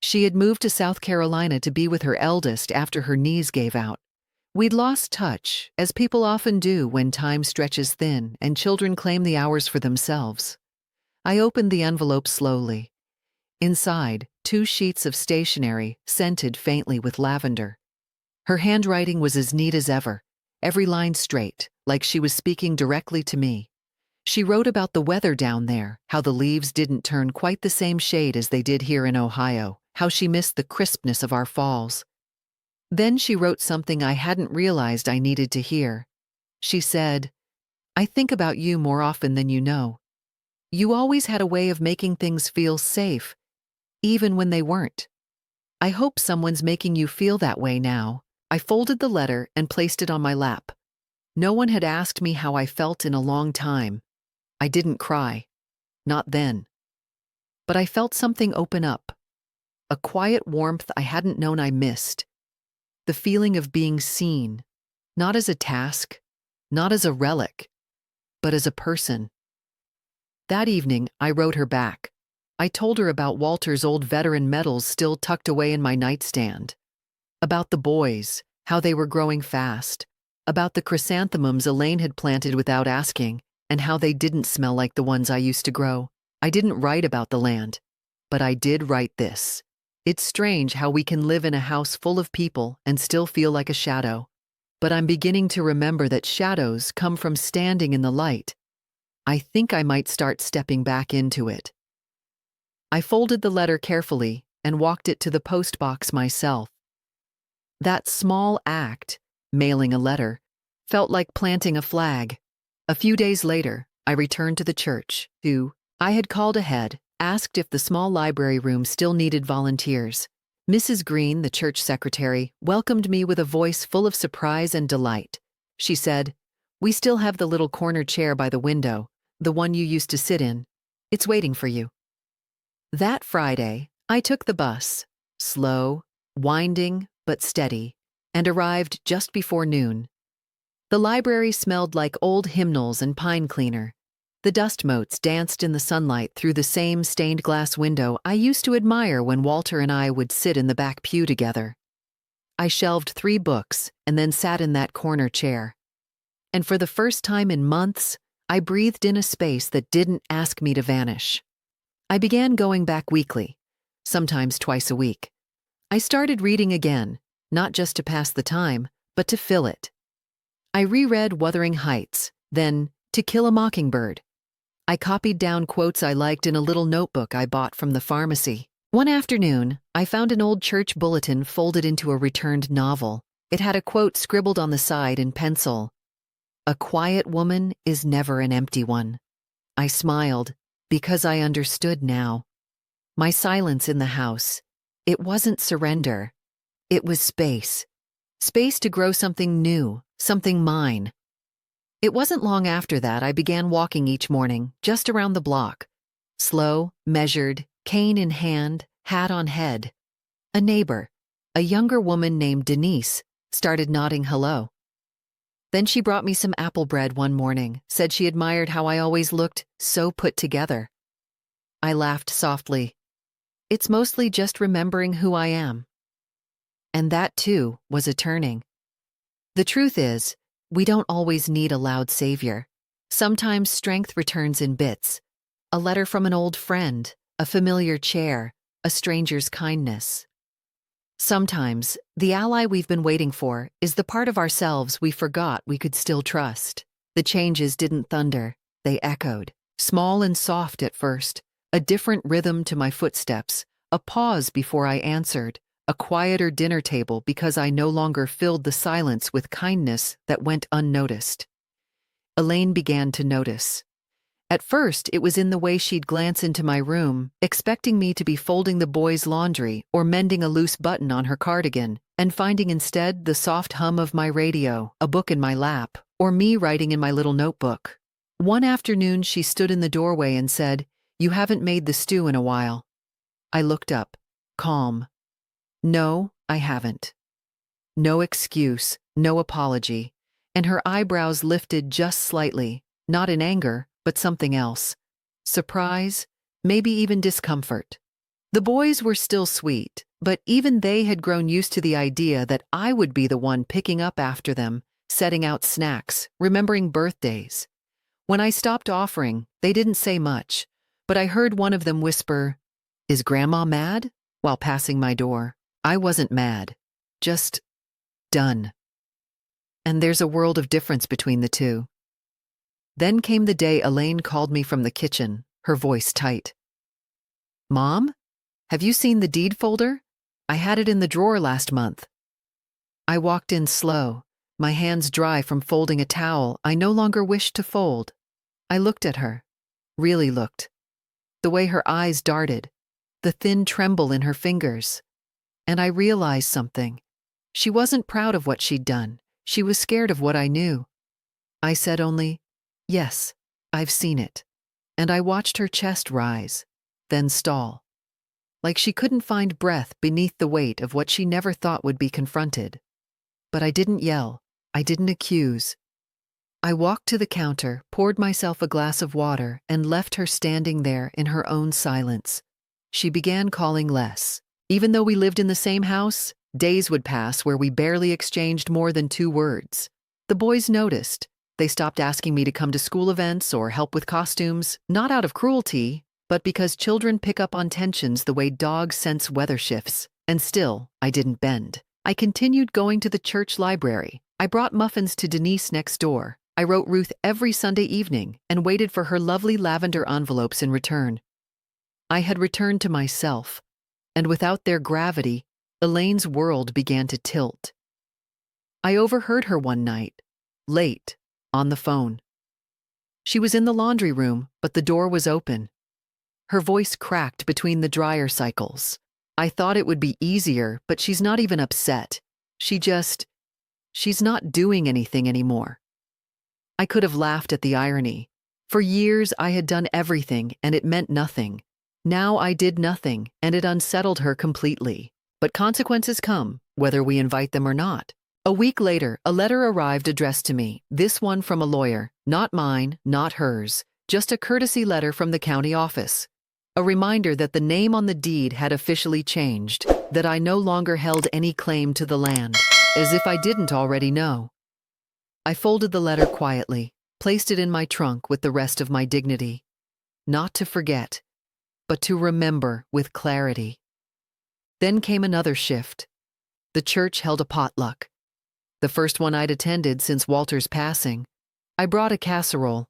She had moved to South Carolina to be with her eldest after her knees gave out. We'd lost touch, as people often do when time stretches thin and children claim the hours for themselves. I opened the envelope slowly. Inside, 2 sheets of stationery scented faintly with lavender. Her handwriting was as neat as ever, every line straight, like she was speaking directly to me. She wrote about the weather down there, how the leaves didn't turn quite the same shade as they did here in Ohio, how she missed the crispness of our falls. Then she wrote something I hadn't realized I needed to hear. She said, "I think about you more often than you know. You always had a way of making things feel safe, even when they weren't. I hope someone's making you feel that way now." I folded the letter and placed it on my lap. No one had asked me how I felt in a long time. I didn't cry. Not then. But I felt something open up. A quiet warmth I hadn't known I missed. The feeling of being seen, not as a task, not as a relic, but as a person. That evening, I wrote her back. I told her about Walter's old veteran medals still tucked away in my nightstand. About the boys, how they were growing fast. About the chrysanthemums Elaine had planted without asking, and how they didn't smell like the ones I used to grow. I didn't write about the land, but I did write this. It's strange how we can live in a house full of people and still feel like a shadow. But I'm beginning to remember that shadows come from standing in the light. I think I might start stepping back into it. I folded the letter carefully and walked it to the postbox myself. That small act, mailing a letter, felt like planting a flag. A few days later, I returned to the church, I had called ahead, asked if the small library room still needed volunteers. Mrs. Green, the church secretary, welcomed me with a voice full of surprise and delight. She said, "We still have the little corner chair by the window, the one you used to sit in. It's waiting for you." That Friday, I took the bus, slow, winding, but steady, and arrived just before noon. The library smelled like old hymnals and pine cleaner. The dust motes danced in the sunlight through the same stained glass window I used to admire when Walter and I would sit in the back pew together. I shelved 3 books and then sat in that corner chair. And for the first time in months, I breathed in a space that didn't ask me to vanish. I began going back weekly, sometimes twice a week. I started reading again, not just to pass the time, but to fill it. I reread Wuthering Heights, then To Kill a Mockingbird. I copied down quotes I liked in a little notebook I bought from the pharmacy. One afternoon, I found an old church bulletin folded into a returned novel. It had a quote scribbled on the side in pencil. "A quiet woman is never an empty one." I smiled, because I understood now. My silence in the house, it wasn't surrender. It was space. Space to grow something new, something mine. It wasn't long after that I began walking each morning, just around the block. Slow, measured, cane in hand, hat on head. A neighbor, a younger woman named Denise, started nodding hello. Then she brought me some apple bread one morning, said she admired how I always looked so put together. I laughed softly. It's mostly just remembering who I am. And that, too, was a turning. The truth is, we don't always need a loud savior. Sometimes strength returns in bits. A letter from an old friend, a familiar chair, a stranger's kindness. Sometimes, the ally we've been waiting for is the part of ourselves we forgot we could still trust. The changes didn't thunder, they echoed. Small and soft at first, a different rhythm to my footsteps, a pause before I answered, a quieter dinner table because I no longer filled the silence with kindness that went unnoticed. Elaine began to notice. At first, it was in the way she'd glance into my room, expecting me to be folding the boys' laundry or mending a loose button on her cardigan, and finding instead the soft hum of my radio, a book in my lap, or me writing in my little notebook. One afternoon, she stood in the doorway and said, "You haven't made the stew in a while." I looked up, calm. "No, I haven't." No excuse, no apology, and her eyebrows lifted just slightly, not in anger, but something else. Surprise, maybe even discomfort. The boys were still sweet, But even they had grown used to the idea that I would be the one picking up after them, setting out snacks, remembering birthdays. When I stopped offering, they didn't say much, but I heard one of them whisper, "Is Grandma mad?" while passing my door. I wasn't mad, just done. And there's a world of difference between the two. Then came the day Elaine called me from the kitchen, her voice tight. "Mom, have you seen the deed folder? I had it in the drawer last month." I walked in slow, my hands dry from folding a towel I no longer wished to fold. I looked at her, really looked. The way her eyes darted, the thin tremble in her fingers. And I realized something. She wasn't proud of what she'd done. She was scared of what I knew. I said only, "Yes, I've seen it." And I watched her chest rise, then stall. Like she couldn't find breath beneath the weight of what she never thought would be confronted. But I didn't yell. I didn't accuse. I walked to the counter, poured myself a glass of water, and left her standing there in her own silence. She began calling less. Even though we lived in the same house, days would pass where we barely exchanged more than 2 words. The boys noticed. They stopped asking me to come to school events or help with costumes, not out of cruelty, but because children pick up on tensions the way dogs sense weather shifts. And still, I didn't bend. I continued going to the church library. I brought muffins to Denise next door. I wrote Ruth every Sunday evening and waited for her lovely lavender envelopes in return. I had returned to myself, and without their gravity, Elaine's world began to tilt. I overheard her one night, late, on the phone. She was in the laundry room, but the door was open. Her voice cracked between the dryer cycles. I thought it would be easier, but she's not even upset. She's not doing anything anymore. I could have laughed at the irony. For years I had done everything and it meant nothing. Now I did nothing and it unsettled her completely. But consequences come, whether we invite them or not. A week later, a letter arrived addressed to me, this one from a lawyer, not mine, not hers, just a courtesy letter from the county office. A reminder that the name on the deed had officially changed, that I no longer held any claim to the land, as if I didn't already know. I folded the letter quietly, placed it in my trunk with the rest of my dignity. Not to forget, but to remember with clarity. Then came another shift. The church held a potluck. The first one I'd attended since Walter's passing. I brought a casserole.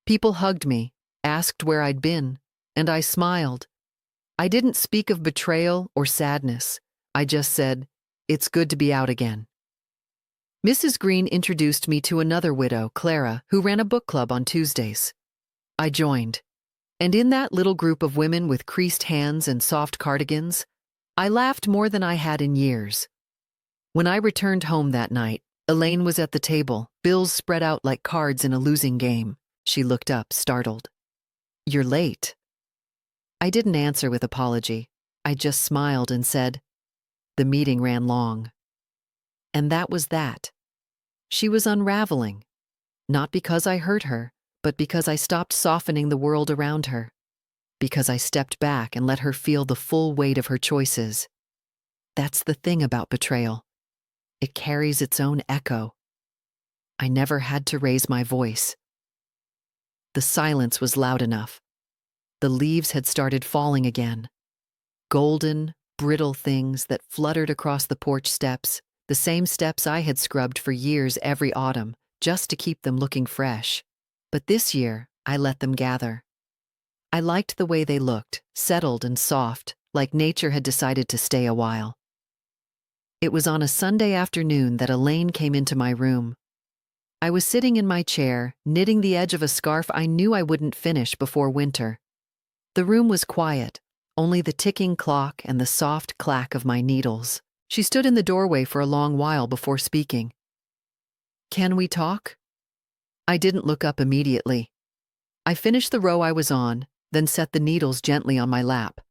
People hugged me, asked where I'd been, and I smiled. I didn't speak of betrayal or sadness. I just said, "It's good to be out again." Mrs. Green introduced me to another widow, Clara, who ran a book club on Tuesdays. I joined. And in that little group of women with creased hands and soft cardigans, I laughed more than I had in years. When I returned home that night, Elaine was at the table, bills spread out like cards in a losing game. She looked up, startled. "You're late." I didn't answer with apology. I just smiled and said, "The meeting ran long." And that was that. She was unraveling. Not because I hurt her, but because I stopped softening the world around her. Because I stepped back and let her feel the full weight of her choices. That's the thing about betrayal. It carries its own echo. I never had to raise my voice. The silence was loud enough. The leaves had started falling again. Golden, brittle things that fluttered across the porch steps, the same steps I had scrubbed for years every autumn, just to keep them looking fresh. But this year, I let them gather. I liked the way they looked, settled and soft, like nature had decided to stay a while. It was on a Sunday afternoon that Elaine came into my room. I was sitting in my chair, knitting the edge of a scarf I knew I wouldn't finish before winter. The room was quiet, only the ticking clock and the soft clack of my needles. She stood in the doorway for a long while before speaking. "Can we talk?" I didn't look up immediately. I finished the row I was on, then set the needles gently on my lap.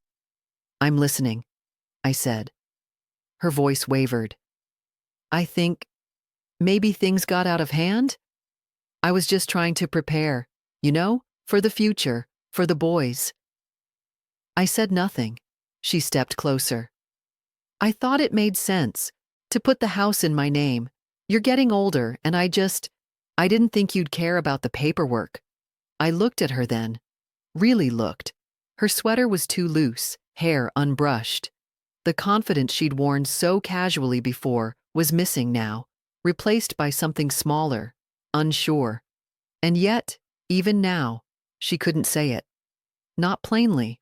"I'm listening," I said. Her voice wavered. "I think maybe things got out of hand? I was just trying to prepare, for the future, for the boys." I said nothing. She stepped closer. I thought it made sense to put the house in my name. You're getting older, and I didn't think you'd care about the paperwork. I looked at her then. Really looked. Her sweater was too loose, hair unbrushed. The confidence she'd worn so casually before was missing now, replaced by something smaller, unsure. And yet, even now, she couldn't say it. Not plainly,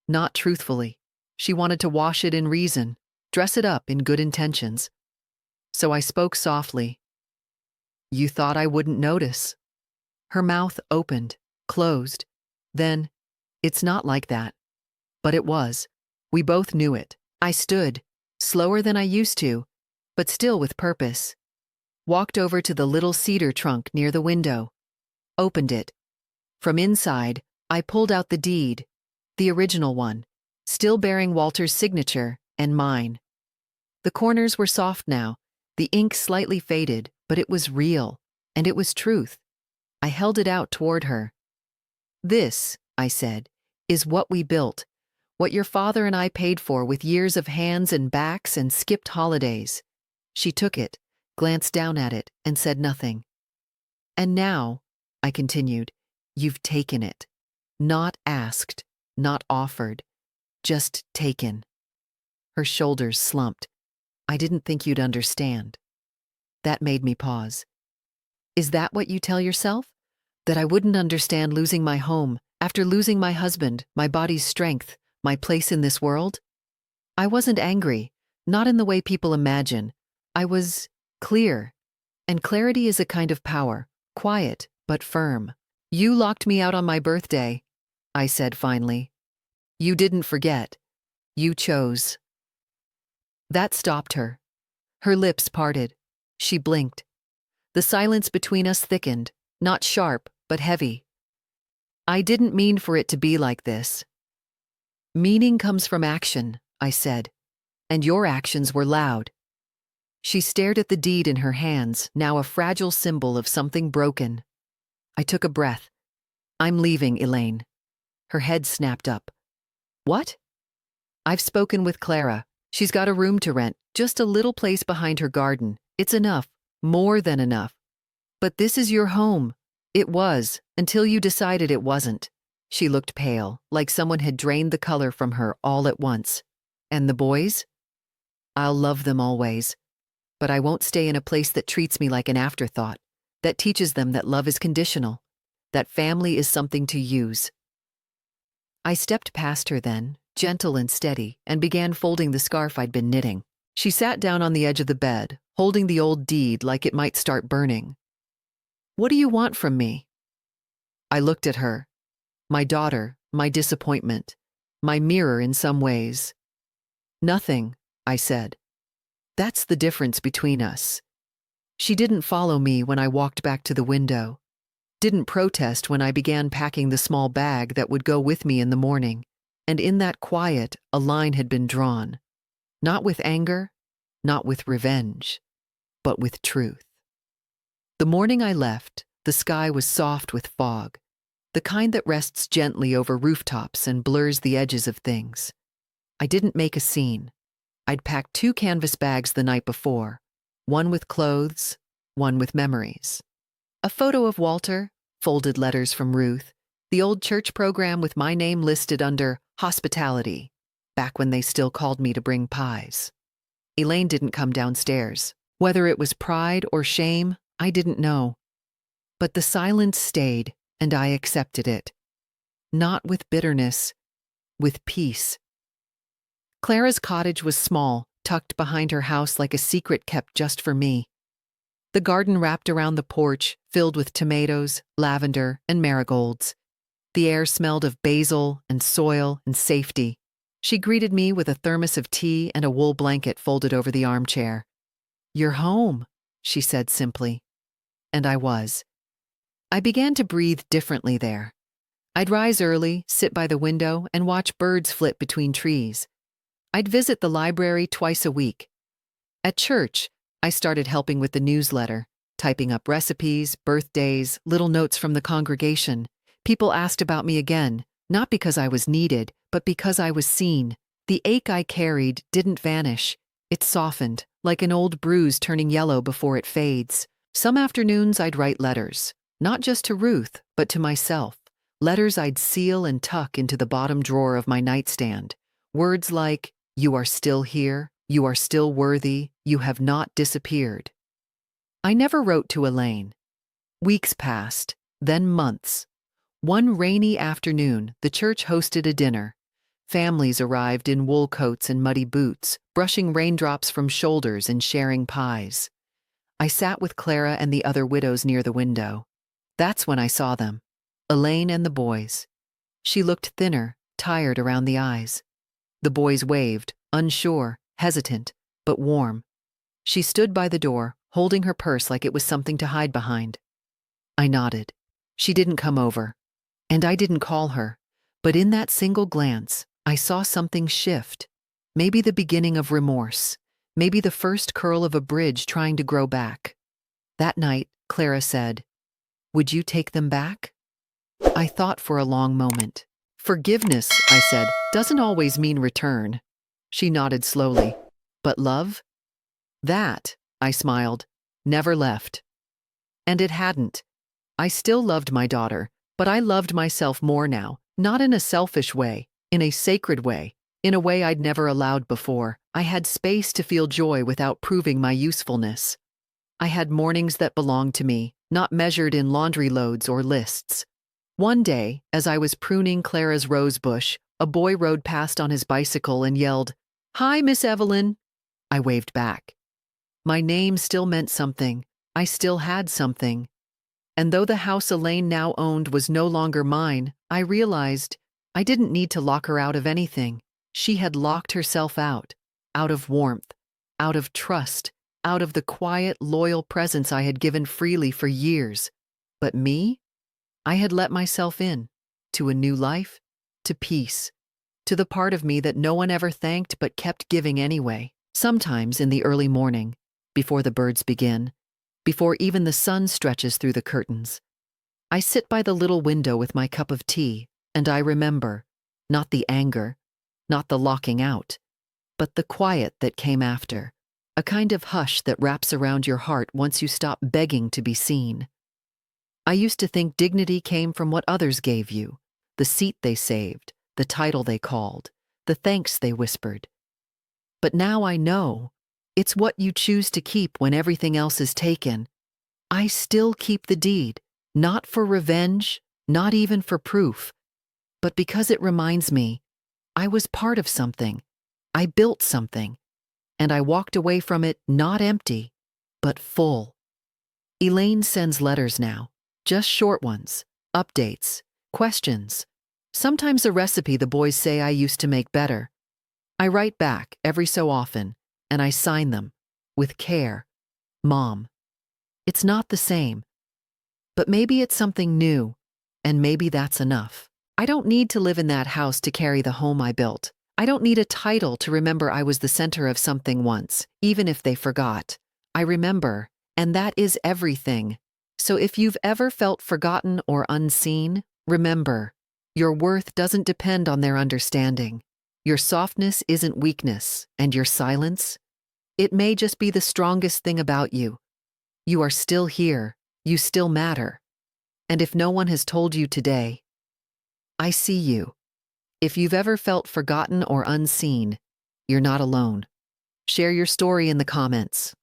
not truthfully. She wanted to wash it in reason, dress it up in good intentions. So I spoke softly. You thought I wouldn't notice. Her mouth opened, closed. Then, it's not like that. But it was. We both knew it. I stood, slower than I used to, but still with purpose. Walked over to the little cedar trunk near the window. Opened it. From inside, I pulled out the deed, the original one, still bearing Walter's signature and mine. The corners were soft now, the ink slightly faded, but it was real, and it was truth. I held it out toward her. This, I said, is what we built, what your father and I paid for with years of hands and backs and skipped holidays. She took it, glanced down at it, and said nothing. And now, I continued, you've taken it. Not asked, not offered, just taken. Her shoulders slumped. I didn't think you'd understand. That made me pause. Is that what you tell yourself? That I wouldn't understand losing my home, after losing my husband, my body's strength, my place in this world? I wasn't angry, not in the way people imagine. I was clear. And clarity is a kind of power, quiet but firm. You locked me out on my birthday, I said finally. You didn't forget. You chose. That stopped her. Her lips parted. She blinked. The silence between us thickened, not sharp, but heavy. I didn't mean for it to be like this. Meaning comes from action, I said, and your actions were loud. She stared at the deed in her hands, now a fragile symbol of something broken. I took a breath. I'm leaving, Elaine. Her head snapped up. What? I've spoken with Clara. She's got a room to rent, just a little place behind her garden. It's enough, more than enough. But this is your home. It was, until you decided it wasn't. She looked pale, like someone had drained the color from her all at once. And the boys? I'll love them always. But I won't stay in a place that treats me like an afterthought, that teaches them that love is conditional, that family is something to use. I stepped past her then, gentle and steady, and began folding the scarf I'd been knitting. She sat down on the edge of the bed, holding the old deed like it might start burning. What do you want from me? I looked at her. My daughter, my disappointment, my mirror in some ways. Nothing, I said. That's the difference between us. She didn't follow me when I walked back to the window. Didn't protest when I began packing the small bag that would go with me in the morning. And in that quiet, a line had been drawn. Not with anger, not with revenge, but with truth. The morning I left, the sky was soft with fog, the kind that rests gently over rooftops and blurs the edges of things. I didn't make a scene. I'd packed 2 canvas bags the night before, one with clothes, one with memories. A photo of Walter, folded letters from Ruth, the old church program with my name listed under hospitality, back when they still called me to bring pies. Elaine didn't come downstairs. Whether it was pride or shame, I didn't know. But the silence stayed, and I accepted it. Not with bitterness, with peace. Clara's cottage was small, tucked behind her house like a secret kept just for me. The garden wrapped around the porch, filled with tomatoes, lavender, and marigolds. The air smelled of basil and soil and safety. She greeted me with a thermos of tea and a wool blanket folded over the armchair. "You're home," she said simply. And I was. I began to breathe differently there. I'd rise early, sit by the window, and watch birds flit between trees. I'd visit the library twice a week. At church, I started helping with the newsletter, typing up recipes, birthdays, little notes from the congregation. People asked about me again, not because I was needed, but because I was seen. The ache I carried didn't vanish. It softened, like an old bruise turning yellow before it fades. Some afternoons I'd write letters, not just to Ruth, but to myself. Letters I'd seal and tuck into the bottom drawer of my nightstand. Words like, "You are still here, you are still worthy, you have not disappeared." I never wrote to Elaine. Weeks passed, then months. One rainy afternoon, the church hosted a dinner. Families arrived in wool coats and muddy boots, brushing raindrops from shoulders and sharing pies. I sat with Clara and the other widows near the window. That's when I saw them. Elaine and the boys. She looked thinner, tired around the eyes. The boys waved, unsure, hesitant, but warm. She stood by the door, holding her purse like it was something to hide behind. I nodded. She didn't come over, and I didn't call her. But in that single glance, I saw something shift. Maybe the beginning of remorse. Maybe the first curl of a bridge trying to grow back. That night, Clara said, "Would you take them back?" I thought for a long moment. "Forgiveness," I said, "doesn't always mean return." She nodded slowly. "But love?" "That," I smiled, "never left." And it hadn't. I still loved my daughter, but I loved myself more now, not in a selfish way, in a sacred way, in a way I'd never allowed before. I had space to feel joy without proving my usefulness. I had mornings that belonged to me, not measured in laundry loads or lists. One day, as I was pruning Clara's rose bush, a boy rode past on his bicycle and yelled, "Hi, Miss Evelyn." I waved back. My name still meant something. I still had something. And though the house Elaine now owned was no longer mine, I realized I didn't need to lock her out of anything. She had locked herself out of warmth, out of trust, out of the quiet, loyal presence I had given freely for years. But me? I had let myself in, to a new life, to peace, to the part of me that no one ever thanked but kept giving anyway. Sometimes in the early morning, before the birds begin, before even the sun stretches through the curtains, I sit by the little window with my cup of tea, and I remember, not the anger, not the locking out, but the quiet that came after, a kind of hush that wraps around your heart once you stop begging to be seen. I used to think dignity came from what others gave you, the seat they saved, the title they called, the thanks they whispered. But now I know, it's what you choose to keep when everything else is taken. I still keep the deed, not for revenge, not even for proof, but because it reminds me I was part of something. I built something, and I walked away from it not empty, but full. Elaine sends letters now, just short ones, updates, questions, sometimes a recipe the boys say I used to make better. I write back every so often, and I sign them, with care, Mom. It's not the same, but maybe it's something new, and maybe that's enough. I don't need to live in that house to carry the home I built. I don't need a title to remember I was the center of something once, even if they forgot. I remember, and that is everything. So if you've ever felt forgotten or unseen, remember, your worth doesn't depend on their understanding. Your softness isn't weakness, and your silence, it may just be the strongest thing about you. You are still here, you still matter. And if no one has told you today, I see you. If you've ever felt forgotten or unseen, you're not alone. Share your story in the comments.